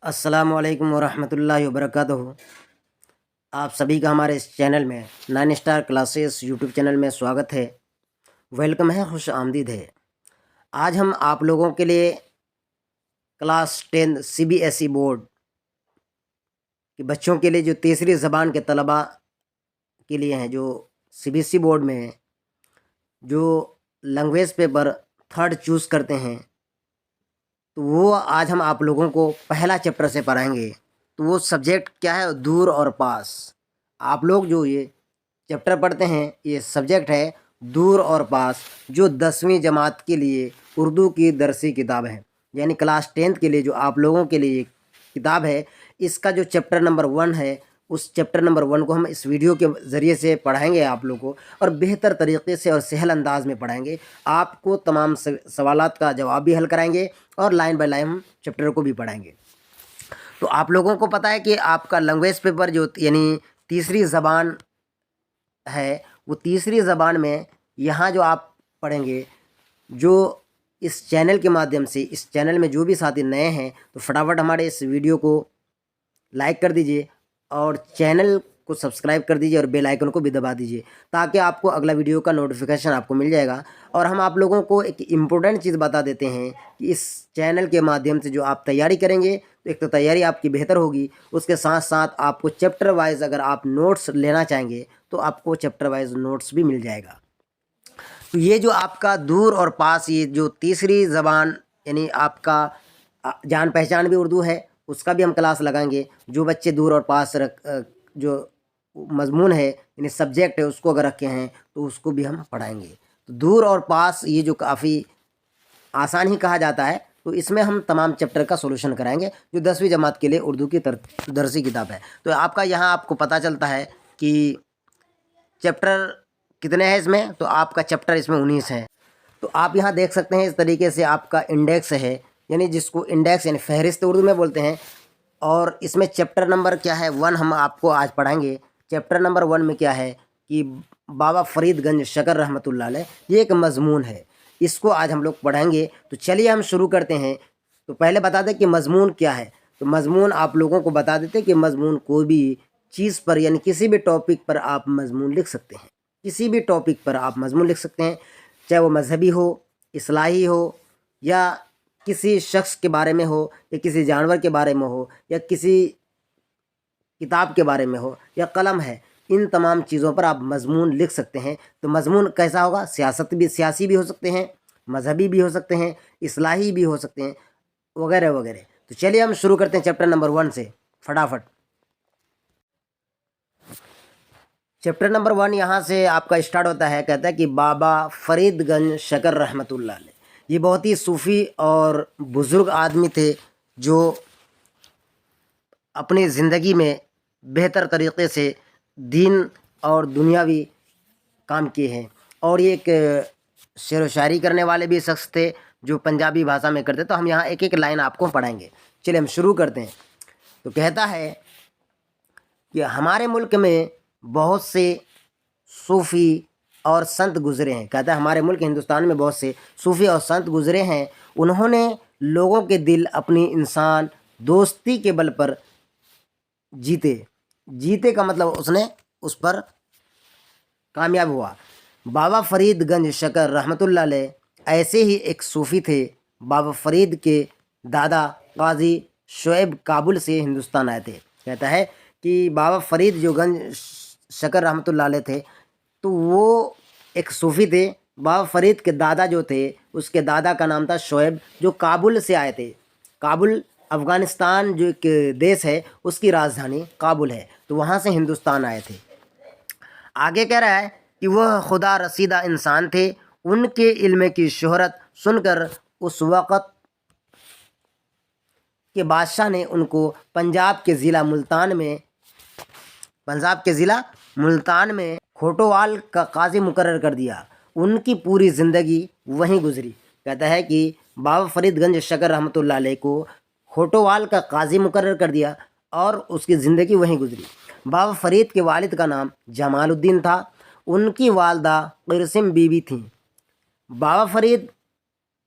السلام علیکم ورحمۃ اللہ وبرکاتہ۔ آپ سبھی کا ہمارے اس چینل میں 9 اسٹار کلاسز یوٹیوب چینل میں سواگت ہے، ویلکم ہے، خوش آمدید ہے۔ آج ہم آپ لوگوں کے لیے کلاس 10 CBSE بورڈ کے بچوں کے لیے جو تیسری زبان کے طلباء کے لیے ہیں، جو CBSE بورڈ میں ہیں، جو لینگویج پیپر 3rd چوز کرتے ہیں، تو وہ آج ہم آپ لوگوں کو پہلا چیپٹر سے پڑھائیں گے۔ تو وہ سبجیکٹ کیا ہے؟ دور اور پاس۔ آپ لوگ جو یہ چیپٹر پڑھتے ہیں، یہ سبجیکٹ ہے دور اور پاس، جو 10ویں جماعت کے لیے اردو کی درسی کتاب ہے، یعنی کلاس 10 کے لیے جو آپ لوگوں کے لیے کتاب ہے، اس کا جو چیپٹر نمبر 1 ہے، اس چیپٹر نمبر 1 کو ہم اس ویڈیو کے ذریعے سے پڑھائیں گے آپ لوگوں کو، اور بہتر طریقے سے اور سہل انداز میں پڑھائیں گے۔ آپ کو تمام سوالات کا جواب بھی حل کرائیں گے، اور لائن بائی لائن ہم چیپٹر کو بھی پڑھائیں گے۔ تو آپ لوگوں کو پتہ ہے کہ آپ کا لینگویج پیپر جو یعنی تیسری زبان ہے، وہ تیسری زبان میں یہاں جو آپ پڑھیں گے، جو اس چینل کے مادھیم سے، اس چینل میں جو بھی ساتھی نئے ہیں تو فٹافٹ ہمارے اس ویڈیو کو لائک کر دیجئے، اور چینل کو سبسکرائب کر دیجئے، اور بیل آئیکن کو بھی دبا دیجئے، تاکہ آپ کو اگلا ویڈیو کا نوٹیفیکیشن آپ کو مل جائے گا۔ اور ہم آپ لوگوں کو ایک امپورٹنٹ چیز بتا دیتے ہیں کہ اس چینل کے مادھیم سے جو آپ تیاری کریں گے، تو ایک تو تیاری آپ کی بہتر ہوگی، اس کے ساتھ ساتھ آپ کو چیپٹر وائز اگر آپ نوٹس لینا چاہیں گے تو آپ کو چیپٹر وائز نوٹس بھی مل جائے گا۔ تو یہ جو آپ کا دور اور پاس، یہ جو تیسری زبان یعنی آپ کا جان پہچان بھی اردو ہے، اس کا بھی ہم کلاس لگائیں گے۔ جو بچے دور اور پاس جو مضمون ہے یعنی سبجیکٹ ہے، اس کو اگر رکھے ہیں تو اس کو بھی ہم پڑھائیں گے۔ تو دور اور پاس یہ جو کافی آسان ہی کہا جاتا ہے، تو اس میں ہم تمام چیپٹر کا سولوشن کرائیں گے، جو 10ویں جماعت کے لیے اردو کی درسی کتاب ہے۔ تو آپ کا یہاں آپ کو پتہ چلتا ہے کہ چیپٹر کتنے ہیں اس میں، تو آپ کا چیپٹر اس میں 19 ہے۔ تو آپ یہاں دیکھ سکتے ہیں، اس طریقے سے آپ کا انڈیکس ہے، یعنی جس کو انڈیکس یعنی فہرست اردو میں بولتے ہیں، اور اس میں چیپٹر نمبر کیا ہے 1 ہم آپ کو آج پڑھائیں گے۔ چیپٹر نمبر 1 میں کیا ہے کہ بابا فرید گنج شکر رحمۃ اللہ علیہ، یہ ایک مضمون ہے، اس کو آج ہم لوگ پڑھیں گے۔ تو چلیے ہم شروع کرتے ہیں۔ تو پہلے بتا دیں کہ مضمون کیا ہے۔ تو مضمون آپ لوگوں کو بتا دیتے کہ مضمون کوئی بھی چیز پر یعنی کسی بھی ٹاپک پر آپ مضمون لکھ سکتے ہیں، کسی بھی ٹاپک پر آپ مضمون لکھ سکتے ہیں، چاہے وہ مذہبی ہو، اصلاحی ہو، یا کسی شخص کے بارے میں ہو، یا کسی جانور کے بارے میں ہو، یا کسی کتاب کے بارے میں ہو، یا قلم ہے، ان تمام چیزوں پر آپ مضمون لکھ سکتے ہیں۔ تو مضمون کیسا ہوگا؟ سیاسی بھی ہو سکتے ہیں، مذہبی بھی ہو سکتے ہیں، اصلاحی بھی ہو سکتے ہیں، وغیرہ وغیرہ۔ تو چلیے ہم شروع کرتے ہیں چیپٹر نمبر 1 سے فٹافٹ۔ چیپٹر نمبر 1 یہاں سے آپ کا اسٹارٹ ہوتا ہے، کہتا ہے کہ بابا فرید گنج شکر رحمۃ اللہ علیہ، یہ بہت ہی صوفی اور بزرگ آدمی تھے، جو اپنی زندگی میں بہتر طریقے سے دین اور دنیاوی کام کیے ہیں، اور یہ ایک شعر و شاعری کرنے والے بھی شخص تھے، جو پنجابی بھاشا میں کرتے۔ تو ہم یہاں ایک ایک لائن آپ کو پڑھائیں گے۔ چلیے ہم شروع کرتے ہیں۔ تو کہتا ہے کہ ہمارے ملک میں بہت سے صوفی اور سنت گزرے ہیں۔ کہتا ہے ہمارے ملک ہندوستان میں بہت سے صوفی اور سنت گزرے ہیں، انہوں نے لوگوں کے دل اپنی انسان دوستی کے بل پر جیتے کا مطلب اس نے اس پر کامیاب ہوا۔ بابا فرید گنج شکر رحمۃ اللہ علیہ ایسے ہی ایک صوفی تھے۔ بابا فرید کے دادا قاضی شعیب کابل سے ہندوستان آئے تھے۔ کہتا ہے کہ بابا فرید جو گنج شکر رحمۃ اللہ علیہ تھے، تو وہ ایک صوفی تھے۔ بابا فرید کے دادا جو تھے، اس کے دادا کا نام تھا شعیب، جو کابل سے آئے تھے۔ کابل افغانستان جو ایک دیش ہے، اس کی راجدھانی کابل ہے، تو وہاں سے ہندوستان آئے تھے۔ آگے کہہ رہا ہے کہ وہ خدا رسیدہ انسان تھے، ان کے علم کی شہرت سن کر اس وقت کے بادشاہ نے ان کو پنجاب کے ضلع ملتان میں کھوٹوال کا قاضی مقرر کر دیا۔ ان کی پوری زندگی وہیں گزری۔ کہتا ہے کہ بابا فرید گنج شکر رحمۃ اللہ علیہ کو کھوٹوال کا قاضی مقرر کر دیا، اور اس کی زندگی وہیں گزری۔ بابا فرید کے والد کا نام جمال الدین تھا، ان کی والدہ قرسم بی بی تھیں۔ بابا فرید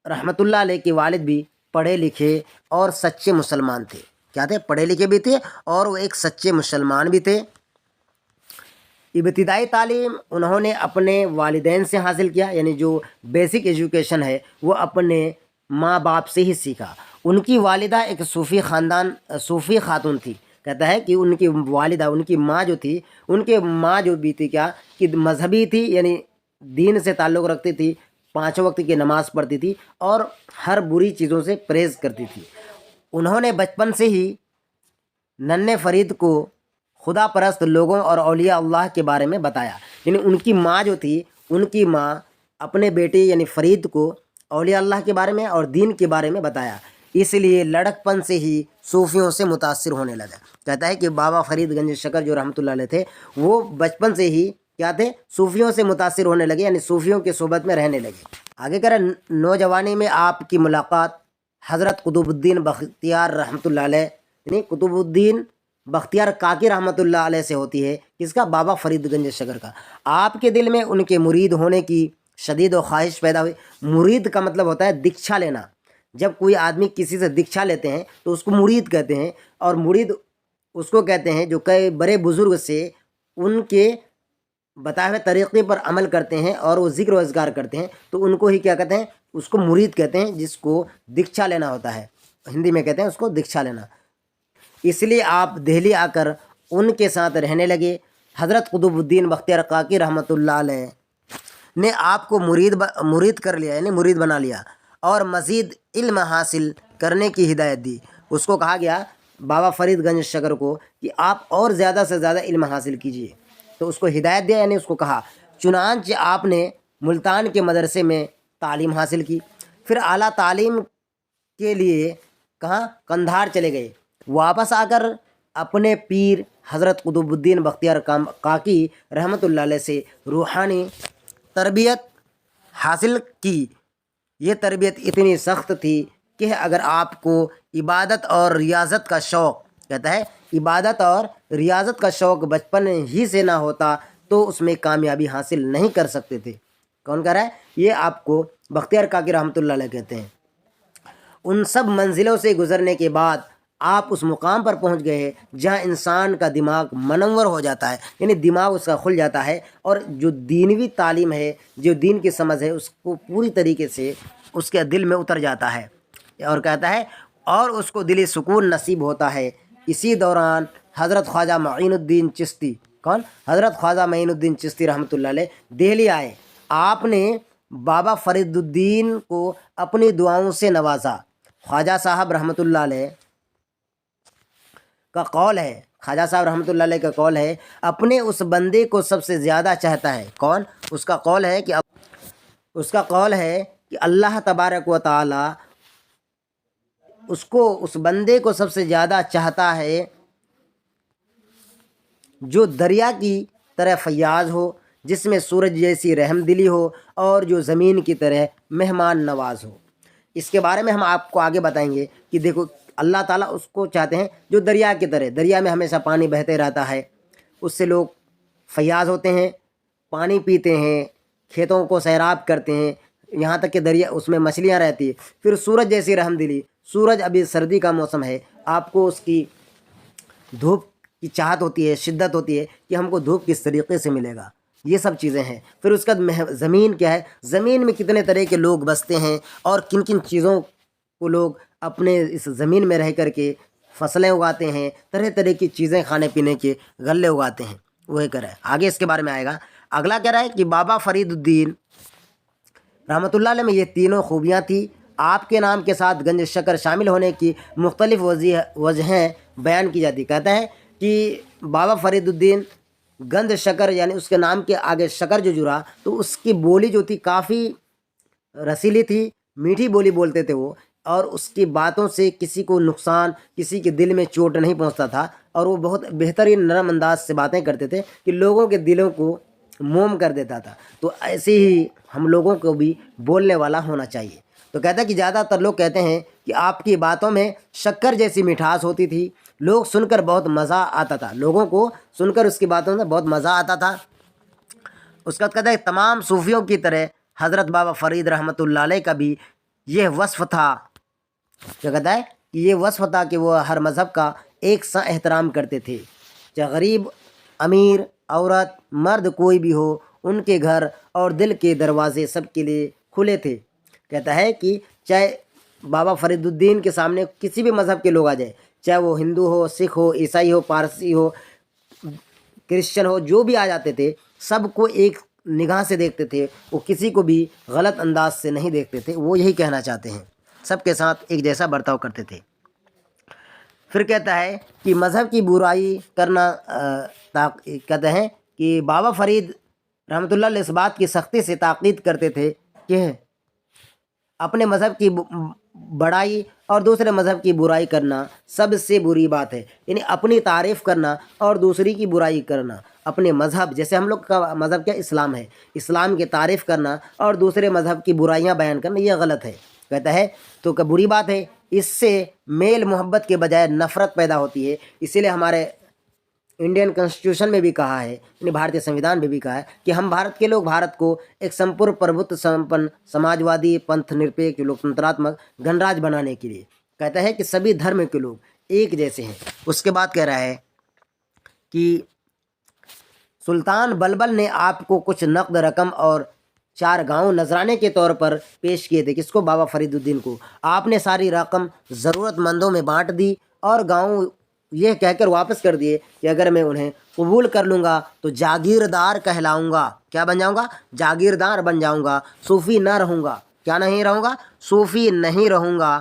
رحمۃ اللہ علیہ کے والد بھی پڑھے لکھے اور سچے مسلمان تھے۔ کیا تھے؟ پڑھے لکھے بھی تھے اور وہ ایک سچے مسلمان بھی تھے۔ ابتدائی تعلیم انہوں نے اپنے والدین سے حاصل کیا، یعنی جو بیسک ایجوکیشن ہے وہ اپنے ماں باپ سے ہی سیکھا۔ ان کی والدہ ایک صوفی خاتون تھی۔ کہتا ہے کہ ان کی والدہ، ان کی ماں جو تھی، ان کے ماں جو بھی تھی کیا کہ مذہبی تھی، یعنی دین سے تعلق رکھتی تھی، 5 وقت کی نماز پڑھتی تھی اور ہر بری چیزوں سے پرہیز کرتی تھی۔ انہوں نے بچپن سے ہی ننھے فرید کو خدا پرست لوگوں اور اولیاء اللہ کے بارے میں بتایا، یعنی ان کی ماں جو تھی، ان کی ماں اپنے بیٹے یعنی فرید کو اولیاء اللہ کے بارے میں اور دین کے بارے میں بتایا، اس لیے لڑکپن سے ہی صوفیوں سے متاثر ہونے لگا۔ کہتا ہے کہ بابا فرید گنج شکر جو رحمۃ اللہ علیہ تھے وہ بچپن سے ہی کیا تھے؟ صوفیوں سے متاثر ہونے لگے، یعنی صوفیوں کی صحبت میں رہنے لگے۔ آگے کہہ رہے نوجوانی میں آپ کی ملاقات حضرت قطب الدین بختیار رحمۃ اللہ علیہ یعنی قطب الدین بختیار کاکی رحمۃ اللہ علیہ سے ہوتی ہے۔ کس کا؟ بابا فرید گنج شکر کا۔ آپ کے دل میں ان کے مرید ہونے کی شدید و خواہش پیدا ہوئی۔ مرید کا مطلب ہوتا ہے دیکشا لینا۔ جب کوئی آدمی کسی سے دیکشا لیتے ہیں تو اس کو مرید کہتے ہیں، اور مرید اس کو کہتے ہیں جو کئی بڑے بزرگ سے ان کے بتائے ہوئے طریقے پر عمل کرتے ہیں اور وہ ذکر و اذکار کرتے ہیں، تو ان کو ہی کیا کہتے ہیں؟ اس کو مرید کہتے ہیں، جس کو دیکشا لینا ہوتا ہے، ہندی میں کہتے ہیں اس کو دیکشا لینا۔ اس لیے آپ دہلی آ کر ان کے ساتھ رہنے لگے۔ حضرت قطب الدین بختیار کاکی رحمۃ اللہ علیہ نے آپ کو مرید کر لیا، یعنی مرید بنا لیا اور مزید علم حاصل کرنے کی ہدایت دی۔ اس کو کہا گیا بابا فرید گنج شکر کو کہ آپ اور زیادہ سے زیادہ علم حاصل کیجیے، تو اس کو ہدایت دیا، یعنی اس کو کہا۔ چنانچہ آپ نے ملتان کے مدرسے میں تعلیم حاصل کی، پھر اعلیٰ تعلیم کے لیے کہاں؟ قندھار چلے گئے۔ واپس آ کر اپنے پیر حضرت قطب الدین بختیار کاکی رحمۃ اللہ علیہ سے روحانی تربیت حاصل کی۔ یہ تربیت اتنی سخت تھی کہ اگر آپ کو عبادت اور ریاضت کا شوق، کہتا ہے عبادت اور ریاضت کا شوق بچپن ہی سے نہ ہوتا تو اس میں کامیابی حاصل نہیں کر سکتے تھے۔ کون کہہ رہا ہے؟ یہ آپ کو بختیار کاکی رحمۃ اللہ علیہ کہتے ہیں۔ ان سب منزلوں سے گزرنے کے بعد آپ اس مقام پر پہنچ گئے ہیں جہاں انسان کا دماغ منور ہو جاتا ہے، یعنی دماغ اس کا کھل جاتا ہے اور جو دینوی تعلیم ہے، جو دین کی سمجھ ہے، اس کو پوری طریقے سے اس کے دل میں اتر جاتا ہے، اور کہتا ہے اور اس کو دلی سکون نصیب ہوتا ہے۔ اسی دوران حضرت خواجہ معین الدین چشتی، کون؟ حضرت خواجہ معین الدین چشتی رحمۃ اللہ علیہ دہلی آئے۔ آپ نے بابا فرید الدین کو اپنی دعاؤں سے نوازا۔ خواجہ صاحب رحمۃ اللہ علیہ کا قول ہے، خواجہ صاحب رحمۃ اللہ علیہ کا قول ہے، اپنے اس بندے کو سب سے زیادہ چاہتا ہے۔ کون؟ اس کا قول ہے کہ اللہ تبارک و تعالی اس بندے کو سب سے زیادہ چاہتا ہے جو دریا کی طرح فیاض ہو، جس میں سورج جیسی رحم دلی ہو اور جو زمین کی طرح مہمان نواز ہو۔ اس کے بارے میں ہم آپ کو آگے بتائیں گے کہ دیکھو اللہ تعالیٰ اس کو چاہتے ہیں جو دریا کی طرح، دریا میں ہمیشہ پانی بہتے رہتا ہے، اس سے لوگ فیاض ہوتے ہیں، پانی پیتے ہیں، کھیتوں کو سیراب کرتے ہیں، یہاں تک کہ دریا اس میں مچھلیاں رہتی ہیں۔ پھر سورج جیسی رحم دلی، سورج ابھی سردی کا موسم ہے، آپ کو اس کی دھوپ کی چاہت ہوتی ہے، شدت ہوتی ہے کہ ہم کو دھوپ کس طریقے سے ملے گا، یہ سب چیزیں ہیں۔ پھر اس کا زمین کیا ہے؟ زمین میں کتنے طرح کے لوگ بستے ہیں اور کن کن چیزوں کو لوگ اپنے اس زمین میں رہ کر کے فصلیں اگاتے ہیں، طرح طرح کی چیزیں کھانے پینے کے غلے اگاتے ہیں، وہی کر رہا ہے۔ آگے اس کے بارے میں آئے گا۔ اگلا کہہ رہا ہے کہ بابا فرید الدین رحمۃ اللہ علیہ میں یہ تینوں خوبیاں تھیں۔ آپ کے نام کے ساتھ گنج شکر شامل ہونے کی مختلف وجہیں بیان کی جاتی۔ کہتا ہے کہ بابا فرید الدین گنج شکر، یعنی اس کے نام کے آگے شکر جو جڑا تو اس کی بولی جو تھی کافی رسیلی تھی، میٹھی بولی بولتے تھے وہ، اور اس کی باتوں سے کسی کو نقصان، کسی کے دل میں چوٹ نہیں پہنچتا تھا، اور وہ بہت بہترین نرم انداز سے باتیں کرتے تھے کہ لوگوں کے دلوں کو موم کر دیتا تھا۔ تو ایسے ہی ہم لوگوں کو بھی بولنے والا ہونا چاہیے۔ تو کہتا ہے کہ زیادہ تر لوگ کہتے ہیں کہ آپ کی باتوں میں شکر جیسی مٹھاس ہوتی تھی، لوگ سن کر بہت مزہ آتا تھا، لوگوں کو سن کر اس کی باتوں میں بہت مزہ آتا تھا۔ اس کا کہتا ہے تمام صوفیوں کی طرح حضرت بابا فرید رحمۃ اللہ علیہ کا بھی یہ وصف تھا، کیا کہتا ہے کہ یہ وصف تھا کہ وہ ہر مذہب کا ایک سا احترام کرتے تھے، چاہے غریب، امیر، عورت، مرد کوئی بھی ہو، ان کے گھر اور دل کے دروازے سب کے لیے کھلے تھے۔ کہتا ہے کہ چاہے بابا فرید الدین کے سامنے کسی بھی مذہب کے لوگ آ جائے، چاہے وہ ہندو ہو، سکھ ہو، عیسائی ہو، پارسی ہو، کرسچن ہو، جو بھی آ جاتے تھے سب کو ایک نگاہ سے دیکھتے تھے، وہ کسی کو بھی غلط انداز سے نہیں دیکھتے تھے۔ وہ یہی کہنا چاہتے ہیں، سب کے ساتھ ایک جیسا برتاؤ کرتے تھے۔ پھر کہتا ہے کہ مذہب کی برائی کرنا کہتے ہیں کہ بابا فرید رحمۃ اللہ علیہ اس بات کی سختی سے تاکید کرتے تھے کہ اپنے مذہب کی بڑائی اور دوسرے مذہب کی برائی کرنا سب سے بری بات ہے، یعنی اپنی تعریف کرنا اور دوسری کی برائی کرنا، اپنے مذہب، جیسے ہم لوگ کا مذہب کیا اسلام ہے، اسلام کی تعریف کرنا اور دوسرے مذہب کی برائیاں بیان کرنا یہ غلط ہے۔ کہتا ہے تو کہ بری بات ہے، اس سے میل محبت کے بجائے نفرت پیدا ہوتی ہے۔ اسی لیے ہمارے انڈین کنسٹیٹیوشن میں بھی کہا ہے، یعنی بھارتیہ سنویدھان میں بھی کہا ہے کہ ہم بھارت کے لوگ بھارت کو ایک سمپور پربھت سمپن سماجوادی پنتھ نرپیکھ لوکتنتراتمک گنراج بنانے کے لیے کہتا ہے کہ سبھی دھرم کے لوگ ایک جیسے ہیں۔ اس کے بعد کہہ رہا ہے کہ سلطان بلبل نے آپ کو کچھ نقد رقم اور 4 گاؤں نذرانے کے طور پر پیش کیے تھے۔ کس کو؟ بابا فرید الدین کو۔ آپ نے ساری رقم ضرورت مندوں میں بانٹ دی اور گاؤں یہ کہہ کر واپس کر دیے کہ اگر میں انہیں قبول کر لوں گا تو جاگیردار کہلاؤں گا۔ کیا بن جاؤں گا؟ جاگیردار بن جاؤں گا، صوفی نہ رہوں گا۔ کیا نہیں رہوں گا؟ صوفی نہیں رہوں گا۔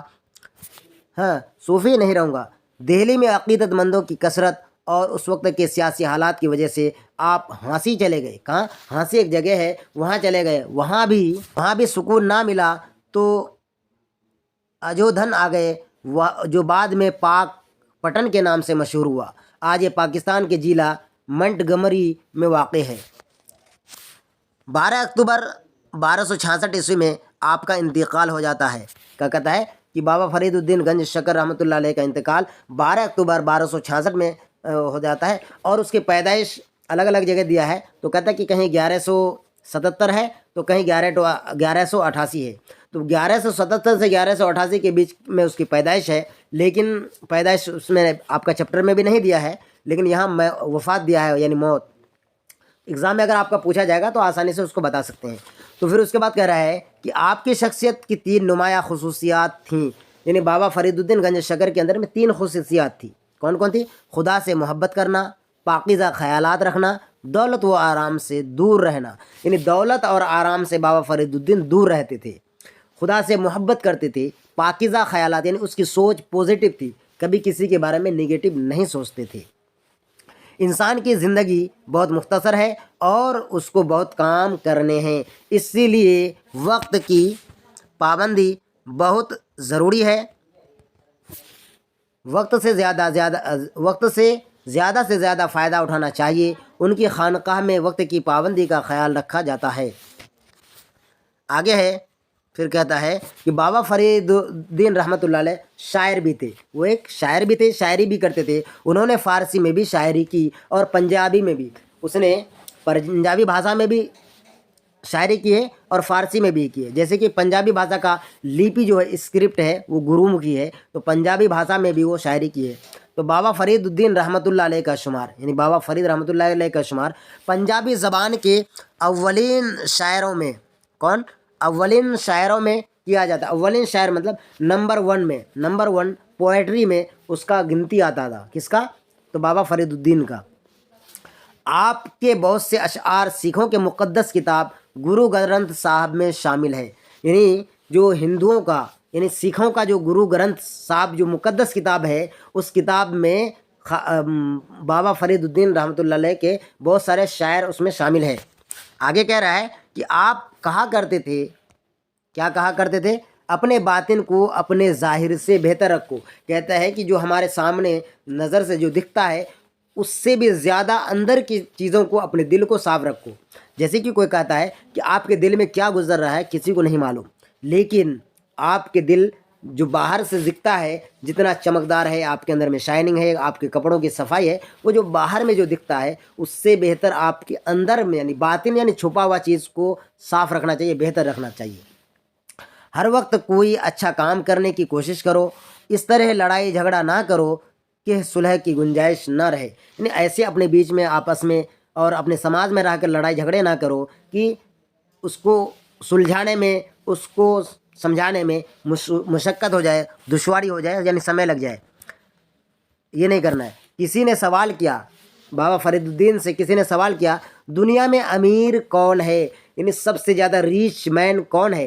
ہاں، صوفی نہیں رہوں گا۔ دہلی میں عقیدت مندوں کی کثرت اور اس وقت کے سیاسی حالات کی وجہ سے آپ ہانسی چلے گئے۔ کہاں؟ ہانسی ایک جگہ ہے، وہاں چلے گئے۔ وہاں بھی سکون نہ ملا تو اجودھن آ گئے، جو بعد میں پاک پٹن کے نام سے مشہور ہوا۔ آج یہ پاکستان کے ضلع منٹگمری میں واقع ہے۔ 12 اکتوبر 1266 عیسوی میں آپ کا انتقال ہو جاتا ہے۔ کیا کہتا ہے کہ بابا فرید الدین گنج شکر رحمۃ اللہ علیہ کا انتقال 12 اکتوبر 1266 میں ہو جاتا ہے، اور اس کی پیدائش الگ الگ جگہ دیا ہے۔ تو کہتا ہے کہ کہیں 1177 ہے تو کہیں 1188 ہے۔ تو 1177 سے 1188 کے بیچ میں اس کی پیدائش ہے، لیکن پیدائش اس میں آپ کا چیپٹر میں بھی نہیں دیا ہے، لیکن یہاں میں وفات دیا ہے، یعنی موت۔ ایگزام میں اگر آپ کا پوچھا جائے گا تو آسانی سے اس کو بتا سکتے ہیں۔ تو پھر اس کے بعد کہہ رہا ہے کہ آپ کی شخصیت کی 3 نمایاں خصوصیات تھیں، یعنی بابا فرید الدین گنج شکر کے اندر میں 3 خصوصیات تھیں۔ کون کون تھی؟ خدا سے محبت کرنا، پاکیزہ خیالات رکھنا، دولت و آرام سے دور رہنا۔ یعنی دولت اور آرام سے بابا فرید الدین دور رہتے تھے، خدا سے محبت کرتے تھے، پاکیزہ خیالات یعنی اس کی سوچ پازیٹیو تھی، کبھی کسی کے بارے میں نگیٹو نہیں سوچتے تھے۔ انسان کی زندگی بہت مختصر ہے اور اس کو بہت کام کرنے ہیں، اسی لیے وقت کی پابندی بہت ضروری ہے۔ وقت سے زیادہ فائدہ اٹھانا چاہیے۔ ان کی خانقاہ میں وقت کی پابندی کا خیال رکھا جاتا ہے۔ آگے ہے، پھر کہتا ہے کہ بابا فرید الدین رحمۃ اللہ علیہ شاعر بھی تھے۔ وہ ایک شاعر بھی تھے، شاعری بھی کرتے تھے۔ انہوں نے فارسی میں بھی شاعری کی اور پنجابی میں بھی، اس نے پنجابی بھاشا میں بھی شاعری کی ہے اور فارسی میں بھی کی ہے۔ جیسے کہ پنجابی بھاشا کا لیپی جو ہے، اسکرپٹ ہے، وہ گرومکھی ہے، تو پنجابی بھاشا میں بھی وہ شاعری کی ہے۔ تو بابا فرید الدین رحمۃ اللہ علیہ کا شمار، یعنی بابا فرید رحمۃ اللہ علیہ کا شمار پنجابی زبان کے اولین شاعروں میں، اولین شاعروں میں کیا جاتا ہے۔ اولین شاعر مطلب نمبر 1 پوئٹری میں اس کا گنتی آتا تھا۔ کس کا؟ تو بابا فرید الدین کا۔ آپ کے بہت سے اشعار سکھوں کے مقدس کتاب گرو گرنتھ صاحب میں شامل ہے، یعنی جو ہندوؤں کا، یعنی سکھوں کا جو گرو گرنتھ صاحب جو مقدس کتاب ہے، اس کتاب میں بابا فرید الدین رحمۃ اللہ علیہ کے بہت سارے شاعر اس میں شامل ہیں۔ آگے کہہ رہا ہے کہ آپ کہا کرتے تھے، کیا کہا کرتے تھے؟ اپنے باطن کو اپنے ظاہر سے بہتر رکھو۔ کہتا ہے کہ جو ہمارے سامنے نظر سے جو دکھتا ہے اس سے بھی زیادہ اندر کی چیزوں کو، اپنے دل کو صاف رکھو۔ جیسے کہ کوئی کہتا ہے کہ آپ کے دل میں کیا گزر رہا ہے کسی کو نہیں معلوم، لیکن آپ کے دل جو باہر سے دکھتا ہے، جتنا چمکدار ہے، آپ کے اندر میں شائننگ ہے، آپ کے کپڑوں کی صفائی ہے، وہ جو باہر میں جو دکھتا ہے اس سے بہتر آپ کے اندر میں، یعنی باطن یعنی چھپا ہوا چیز کو صاف رکھنا چاہیے، بہتر رکھنا چاہیے۔ ہر وقت کوئی اچھا کام کرنے کی کوشش کرو اس طرح لڑائی جھگڑا نہ کرو کہ صلح کی گنجائش نہ رہے، یعنی ایسے اپنے بیچ میں آپس میں اور اپنے سماج میں رہ کر لڑائی جھگڑے نہ کرو کہ اس کو سلجھانے میں، اس کو سمجھانے میں مشقت ہو جائے، دشواری ہو جائے، یعنی سمے لگ جائے۔ یہ نہیں کرنا ہے۔ کسی نے سوال کیا، بابا فرید الدین سے کسی نے سوال کیا، دنیا میں امیر کون ہے، یعنی سب سے زیادہ ریچ مین کون ہے؟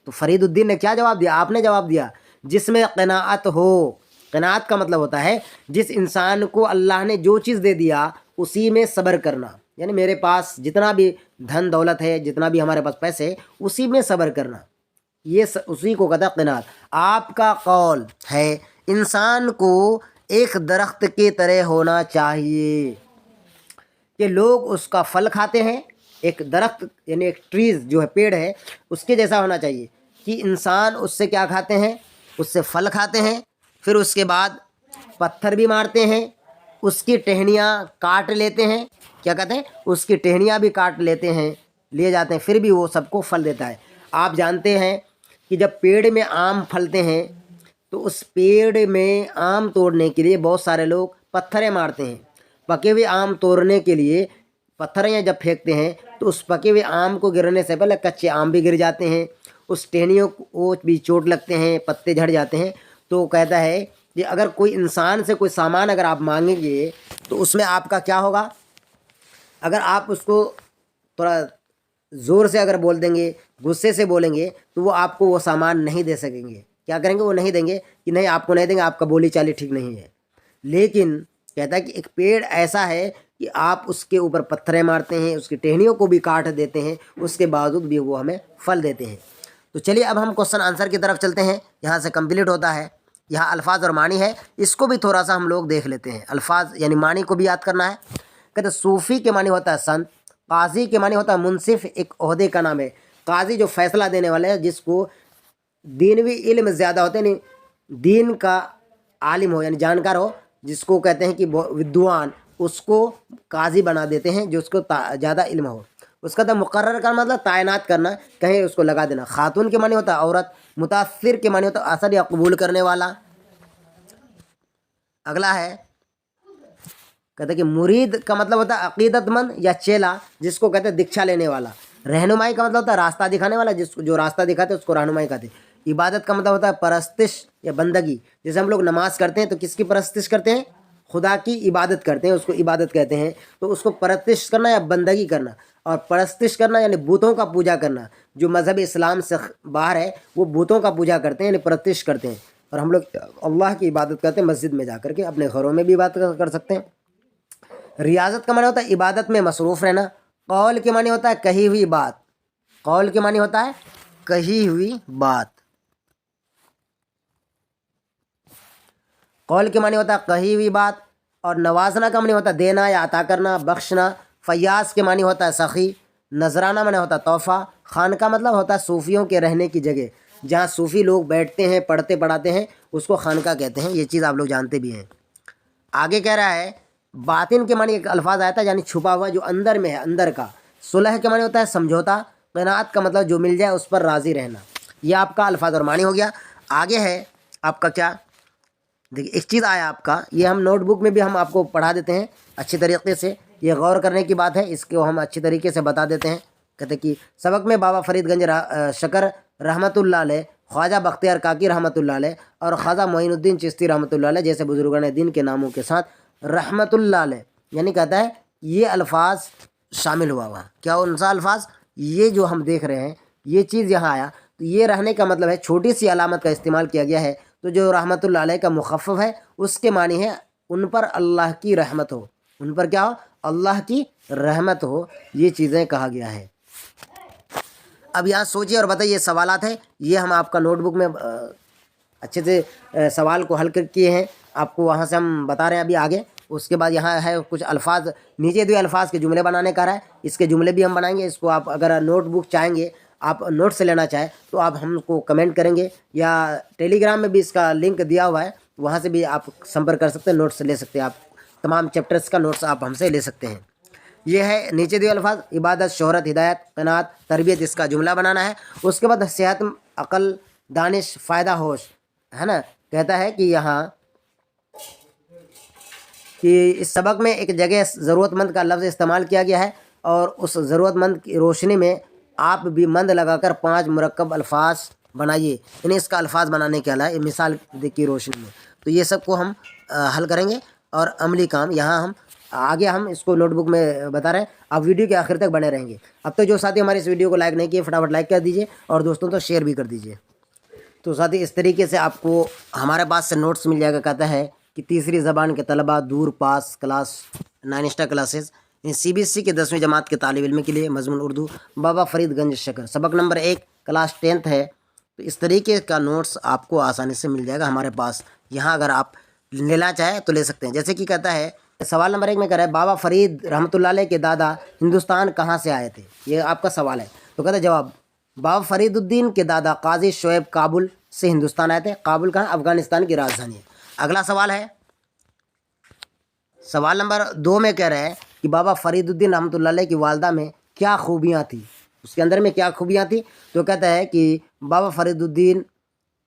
تو فرید الدین نے کیا جواب دیا؟ آپ نے جواب دیا، جس میں قناعت ہو۔ قناعت کا مطلب ہوتا ہے جس انسان کو اللہ نے جو چیز دے دیا اسی میں صبر کرنا، یعنی میرے پاس جتنا بھی دھن دولت ہے، جتنا بھی ہمارے پاس پیسے، اسی میں صبر کرنا، یہ اسی کو کہتا ہے قناعت۔ آپ کا قول ہے انسان کو ایک درخت کی طرح ہونا چاہیے کہ لوگ اس کا پھل کھاتے ہیں، ایک درخت یعنی ایک ٹریز جو ہے، پیڑ ہے، اس کے جیسا ہونا چاہیے کہ انسان اس سے کیا کھاتے ہیں؟ اس سے پھل کھاتے ہیں، پھر اس کے بعد پتھر بھی مارتے ہیں، اس کی ٹہنیاں کاٹ لیتے ہیں، کیا کہتے ہیں؟ اس کی ٹہنیاں بھی کاٹ لیتے ہیں، لیے جاتے ہیں، پھر بھی وہ سب کو پھل دیتا ہے۔ آپ جانتے ہیں کہ جب پیڑ میں آم پھلتے ہیں تو اس پیڑ میں آم توڑنے کے لیے بہت سارے لوگ پتھریں مارتے ہیں۔ پکے ہوئے آم توڑنے کے لیے پتھریں جب پھینکتے ہیں تو اس پکے ہوئے آم کو گرنے سے پہلے کچے آم بھی گر جاتے ہیں، اس ٹہنیوں کو بھی چوٹ لگتے ہیں، پتے جھڑ جاتے ہیں۔ تو کہتا ہے کہ اگر کوئی انسان سے کوئی سامان اگر آپ مانگیں گے تو اس میں آپ کا کیا ہوگا؟ اگر آپ اس کو تھوڑا زور سے اگر بول دیں گے، غصے سے بولیں گے، تو وہ آپ کو وہ سامان نہیں دے سکیں گے۔ کیا کریں گے؟ وہ نہیں دیں گے کہ نہیں، آپ کو نہیں دیں گے، آپ کا بولی چالی ٹھیک نہیں ہے۔ لیکن کہتا ہے کہ ایک پیڑ ایسا ہے کہ آپ اس کے اوپر پتھریں مارتے ہیں، اس کی ٹہنیوں کو بھی کاٹ دیتے ہیں، اس کے باوجود بھی وہ ہمیں پھل دیتے ہیں۔ تو چلیے اب ہم کوسچن آنسر کی طرف چلتے ہیں، یہاں سے کمپلیٹ ہوتا ہے۔ یہاں الفاظ اور معنی ہے، اس کو بھی تھوڑا سا ہم لوگ دیکھ لیتے ہیں۔ الفاظ یعنی معنی کو بھی یاد کرنا ہے۔ کہتے ہیں صوفی کے معنی ہوتا ہے سنت، قاضی کے معنی ہوتا ہے منصف، ایک عہدے کا نام ہے۔ قاضی جو فیصلہ دینے والے ہیں، جس کو دینوی علم زیادہ ہوتے ہیں، یعنی دین کا عالم ہو، یعنی جانکار ہو، جس کو کہتے ہیں کہ ودوان، اس کو قاضی بنا دیتے ہیں، جو اس کو زیادہ علم ہو۔ اس کا مقرر کا مطلب تعینات کرنا، کہیں اس کو لگا دینا۔ خاتون کے معنی ہوتا ہے عورت، متاثر کے معنی ہوتا ہے اثر یا قبول کرنے والا۔ اگلا ہے کہتے ہیں کہ مرید کا مطلب ہوتا ہے عقیدت مند یا چیلا، جس کو کہتے ہیں دیکشا لینے والا۔ رہنمائی کا مطلب ہوتا ہے راستہ دکھانے والا، جس کو جو راستہ دکھاتے ہیں اس کو رہنمائی کہتے ہیں۔ عبادت کا مطلب ہوتا ہے پرستش یا بندگی، جیسے ہم لوگ نماز کرتے ہیں تو کس کی پرستش کرتے ہیں؟ خدا کی عبادت کرتے ہیں، اس کو عبادت کہتے ہیں۔ تو اس کو پرستش کرنا یا بندگی کرنا، اور پرستش کرنا یعنی بتوں کا پوجا کرنا۔ جو مذہب اسلام سے باہر ہے وہ بتوں کا پوجا کرتے ہیں، یعنی پرستش کرتے ہیں، اور ہم لوگ اللہ کی عبادت کرتے ہیں مسجد میں جا کر کے، اپنے گھروں میں بھی عبادت کر سکتے ہیں۔ ریاضت کا معنی ہوتا ہے عبادت میں مصروف رہنا۔ قول کے معنی ہوتا ہے کہی ہوئی بات، قول کے معنی ہوتا ہے کہی ہوئی بات، قول کے معنی ہوتا ہے کہی ہوئی بات۔ اور نوازنا کا معنی ہوتا ہے دینا یا عطا کرنا، بخشنا۔ فیاض کے معنی ہوتا ہے سخی۔ نذرانہ معنی ہوتا ہے تحفہ۔ خان کا مطلب ہوتا ہے صوفیوں کے رہنے کی جگہ، جہاں صوفی لوگ بیٹھتے ہیں، پڑھتے پڑھاتے ہیں، اس کو خانقاہ کہتے ہیں۔ یہ چیز آپ لوگ جانتے بھی ہیں۔ آگے کہہ رہا ہے باطن کے معنی ایک الفاظ آیا تھا، یعنی چھپا ہوا جو اندر میں ہے، اندر کا۔ صلح کے معنی ہوتا ہے سمجھوتا۔ قناعت کا مطلب جو مل جائے اس پر راضی رہنا۔ یہ آپ کا الفاظ اور معنی ہو گیا۔ آگے ہے آپ کا کیا، دیکھیے ایک چیز آیا آپ کا، یہ ہم نوٹ بک میں بھی ہم آپ کو پڑھا دیتے ہیں اچھی طریقے سے، یہ غور کرنے کی بات ہے، اس کو ہم اچھی طریقے سے بتا دیتے ہیں۔ کہتے ہیں کہ سبق میں بابا فرید گنج شکر رحمۃ اللہ علیہ، خواجہ بختیار کاکی رحمۃ اللہ علیہ، اور خواجہ معین الدین چشتی رحمۃ اللہ علیہ جیسے بزرگان دین کے ناموں کے ساتھ رحمۃ اللہ علیہ، یعنی کہتا ہے یہ الفاظ شامل ہوا۔ کیا ان سا الفاظ؟ یہ جو ہم دیکھ رہے ہیں یہ چیز یہاں آیا، تو یہ رہنے کا مطلب ہے چھوٹی سی علامت کا استعمال کیا گیا ہے، تو جو رحمۃ اللہ علیہ کا مخفف ہے اس کے معنی ہے ان پر اللہ کی رحمت ہو، ان پر کیا ہو؟ اللہ کی رحمت ہو، یہ چیزیں کہا گیا ہے۔ اب یہاں سوچیے اور بتائیے، سوالات ہیں، یہ ہم آپ کا نوٹ بک میں اچھے سے سوال کو حل کیے ہیں، آپ کو وہاں سے ہم بتا رہے ہیں ابھی آگے۔ اس کے بعد یہاں ہے کچھ الفاظ، نیچے دو الفاظ کے جملے بنانے کا رہا ہے، اس کے جملے بھی ہم بنائیں گے۔ اس کو آپ اگر نوٹ بک چاہیں گے، آپ نوٹ سے لینا چاہیں تو آپ ہم کو کمنٹ کریں گے، یا ٹیلی گرام میں بھی اس کا لنک دیا ہوا ہے، وہاں سے بھی آپ سمپرک کر سکتے ہیں، نوٹس لے سکتے ہیں، آپ تمام چیپٹرس کا نوٹس آپ ہم سے لے سکتے ہیں۔ یہ ہے نیچے دیے الفاظ، عبادت، شہرت، ہدایت، قناعت، تربیت، اس کا جملہ بنانا ہے۔ اس کے بعد صحت، عقل، دانش، فائدہ، ہوش، ہے نا، کہتا ہے کہ یہاں کہ اس سبق میں ایک جگہ ضرورت مند کا لفظ استعمال کیا گیا ہے، اور اس ضرورت مند کی روشنی میں آپ بھی مند لگا کر 5 مرکب الفاظ بنائیے، یعنی اس کا الفاظ بنانے کے علاوہ مثال کی روشنی میں۔ تو یہ سب کو ہم حل کریں گے، اور عملی کام یہاں ہم آگے ہم اس کو نوٹ بک میں بتا رہے ہیں، آپ ویڈیو کے آخر تک بنے رہیں گے۔ اب تک جو ساتھی ہمارے اس ویڈیو کو لائک نہیں کیے، فٹافٹ لائک کر دیجیے اور دوستوں تو شیئر بھی کر دیجیے۔ تو ساتھی اس طریقے سے آپ کو ہمارے پاس سے نوٹس مل جائے گا۔ کہتا ہے کہ تیسری زبان کے طلباء دور پاس کلاس 9 اسٹار کلاسز CBSE کے 10ویں جماعت کے طالب علم کے لیے مضمون اردو بابا فرید گنج شکر سبق نمبر 1 کلاس 10th ہے۔ تو اس طریقے کا نوٹس آپ کو آسانی سے مل جائے گا ہمارے پاس، یہاں اگر آپ لینا چاہیں تو لے سکتے ہیں۔ جیسے کہ کہتا ہے سوال نمبر 1 میں کہہ رہا ہے بابا فرید رحمۃ اللہ علیہ کے دادا ہندوستان کہاں سے آئے تھے، یہ آپ کا سوال ہے۔ تو کہتا ہے جواب بابا فرید الدین کے دادا قاضی شعیب کابل سے ہندوستان آئے تھے۔ کابل کہاں؟ افغانستان کی راجدھانی ہے۔ اگلا سوال ہے سوال نمبر 2 میں کہہ رہے ہیں کہ بابا فرید الدین رحمۃ اللہ علیہ کی والدہ میں کیا خوبیاں تھیں، اس کے اندر میں کیا خوبیاں تھیں؟ تو کہتا ہے کہ بابا فرید الدین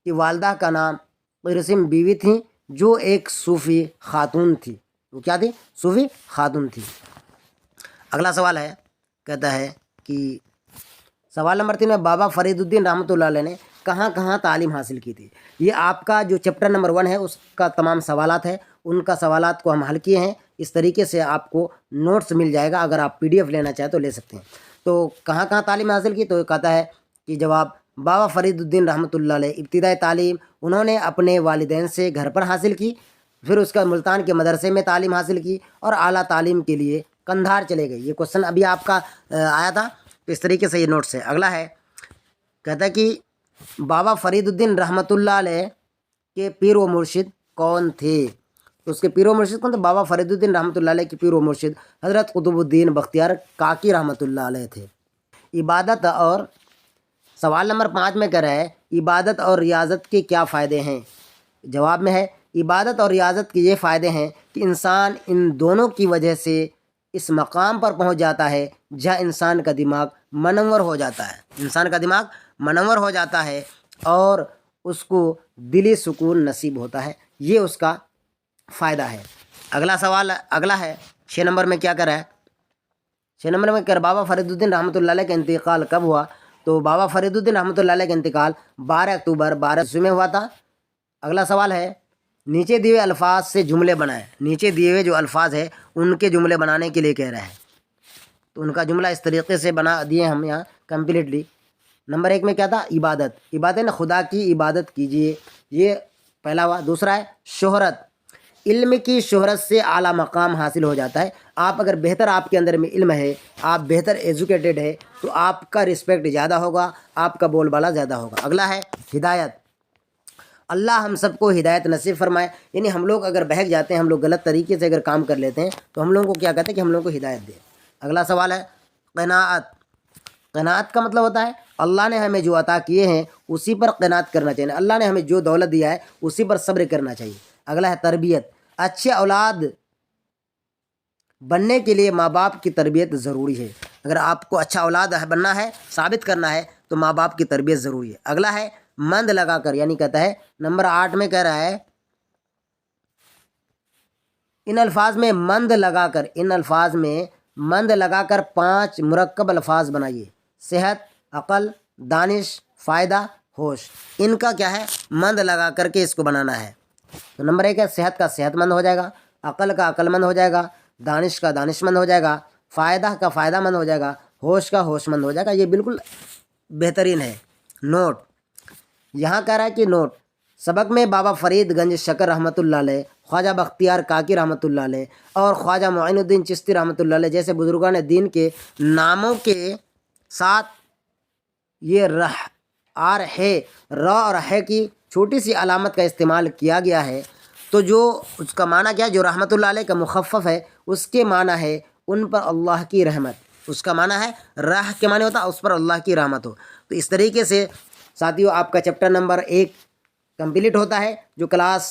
کی والدہ کا نام قرسم بیوی تھیں، جو ایک صوفی خاتون تھی۔ وہ کیا تھی؟ صوفی خاتون تھی۔ اگلا سوال ہے کہتا ہے کہ سوال نمبر 3 میں بابا فرید الدین رحمۃ اللہ علیہ نے کہاں کہاں تعلیم حاصل کی تھی۔ یہ آپ کا جو چیپٹر نمبر 1 ہے اس کا تمام سوالات ہے، ان کا سوالات کو ہم حل کیے ہیں۔ اس طریقے سے آپ کو نوٹس مل جائے گا، اگر آپ PDF لینا چاہیں تو لے سکتے ہیں۔ تو کہاں کہاں تعلیم حاصل کی؟ تو کہتا ہے کہ جواب بابا فرید الدین رحمۃ اللہ علیہ ابتدائی تعلیم انہوں نے اپنے والدین سے گھر پر حاصل کی، پھر اس کا ملتان کے مدرسے میں تعلیم حاصل کی، اور اعلیٰ تعلیم کے لیے قندھار چلے گئے۔ یہ کوشچن ابھی آپ کا آیا تھا، تو اس طریقے سے یہ نوٹس ہے۔ اگلا ہے کہتا ہے کہ بابا فرید الدین رحمۃ اللہ علیہ کے پیر و مرشد کون تھے؟ تو اس کے پیر و مرشد کون تھے؟ بابا فرید الدین رحمۃ اللہ علیہ کے پیر و مرشد حضرت قطب الدین بختیار کاکی رحمۃ اللہ علیہ تھے۔ عبادت اور سوال نمبر 5 میں کہہ رہا ہے عبادت اور ریاضت کے کیا فائدے ہیں؟ جواب میں ہے عبادت اور ریاضت کے یہ فائدے ہیں کہ انسان ان دونوں کی وجہ سے اس مقام پر پہنچ جاتا ہے جہاں انسان کا دماغ منور ہو جاتا ہے، انسان کا دماغ منور ہو جاتا ہے اور اس کو دلی سکون نصیب ہوتا ہے، یہ اس کا فائدہ ہے۔ اگلا سوال اگلا ہے 6 نمبر میں کیا کر رہا ہے؟ 6 نمبر میں کہہ بابا فرید الدین رحمۃ اللہ علیہ کا انتقال کب ہوا؟ تو بابا فرید الدین رحمۃ اللہ علیہ کا انتقال 12 اکتوبر 1200 میں ہوا تھا۔ اگلا سوال ہے نیچے دیے ہوئے الفاظ سے جملے بنائیں۔ نیچے دیے ہوئے جو الفاظ ہیں ان کے جملے بنانے کے لیے کہہ رہا ہے، تو ان کا جملہ اس طریقے سے بنا دیے ہم یہاں کمپلیٹلی۔ نمبر 1 میں کیا تھا؟ عبادت، عبادت نے خدا کی عبادت کیجیے، یہ پہلا ہوا۔ دوسرا ہے شہرت، علم کی شہرت سے اعلیٰ مقام حاصل ہو جاتا ہے۔ آپ اگر بہتر آپ کے اندر میں علم ہے، آپ بہتر ایجوکیٹڈ ہے، تو آپ کا رسپیکٹ زیادہ ہوگا، آپ کا بول بالا زیادہ ہوگا۔ اگلا ہے ہدایت، اللہ ہم سب کو ہدایت نصیب فرمائے، یعنی ہم لوگ اگر بہک جاتے ہیں، ہم لوگ غلط طریقے سے اگر کام کر لیتے ہیں تو ہم لوگوں کو کیا کہتے ہیں کہ ہم لوگوں کو ہدایت دے۔ اگلا سوال ہے قناعت، قناعت کا مطلب ہوتا ہے اللہ نے ہمیں جو عطا کیے ہیں اسی پر قناعت کرنا چاہیے، اللہ نے ہمیں جو دولت دیا ہے اسی پر صبر کرنا چاہیے۔ اگلا ہے تربیت، اچھے اولاد بننے کے لیے ماں باپ کی تربیت ضروری ہے، اگر آپ کو اچھا اولاد بننا ہے، ثابت کرنا ہے، تو ماں باپ کی تربیت ضروری ہے۔ اگلا ہے مند لگا کر، یعنی کہتا ہے نمبر 8 میں کہہ رہا ہے ان الفاظ میں مند لگا کر، ان الفاظ میں مند لگا کر 5 مرکب الفاظ بنائیے۔ صحت، عقل، دانش، فائدہ، ہوش، ان کا کیا ہے؟ مند لگا کر کے اس کو بنانا ہے۔ تو نمبر 1 ہے صحت کا صحت مند ہو جائے گا، عقل کا عقل مند ہو جائے گا، دانش کا دانش مند ہو جائے گا، فائدہ کا فائدہ مند ہو جائے گا، ہوش کا ہوش مند ہو جائے گا۔ یہ بالکل بہترین ہے۔ نوٹ، یہاں کہہ رہا ہے کہ نوٹ سبق میں بابا فرید گنج شکر رحمۃ اللہ علیہ، خواجہ بختیار کاکی رحمۃ اللہ علیہ اور خواجہ معین الدین چشتی رحمۃ اللہ علیہ جیسے بزرگان دین کے ناموں کے ساتھ یہ اور ہے کی چھوٹی سی علامت کا استعمال کیا گیا ہے، تو جو اس کا معنی کیا ہے؟ جو رحمۃ اللہ علیہ کا مخفف ہے اس کے معنی ہے ان پر اللہ کی رحمت، اس کا معنی ہے راہ کے معنی ہوتا ہے اس پر اللہ کی رحمت ہو۔ تو اس طریقے سے ساتھیوں آپ کا چیپٹر نمبر 1 کمپلیٹ ہوتا ہے، جو کلاس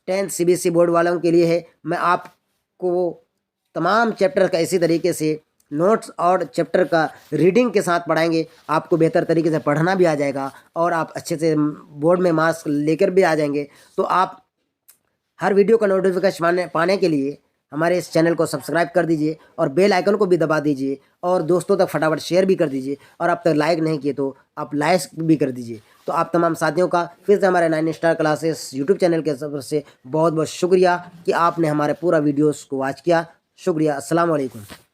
10 CBSE بورڈ والوں کے لیے ہے۔ میں آپ کو تمام چیپٹر کا اسی طریقے سے نوٹس اور چیپٹر کا ریڈنگ کے ساتھ پڑھائیں گے. آپ کو بہتر طریقے سے پڑھنا بھی آ جائے گا اور آپ اچھے سے بورڈ میں مارکس لے کر بھی آ جائیں گے. تو آپ ہر ویڈیو کا نوٹیفیکیشن پانے کے لیے ہمارے اس چینل کو سبسکرائب کر دیجئے اور بیل آئیکن کو بھی دبا دیجئے اور دوستوں تک فٹافٹ شیئر بھی کر دیجئے, اور اب تک لائک نہیں کیے تو آپ لائک بھی کر دیجئے. تو آپ تمام ساتھیوں کا پھر سے ہمارے 9 اسٹار کلاسز یوٹیوب چینل کے طرف سے بہت بہت شکریہ کہ آپ نے ہمارے پورا ویڈیوز کو واچ کیا. شکریہ. السلام علیکم.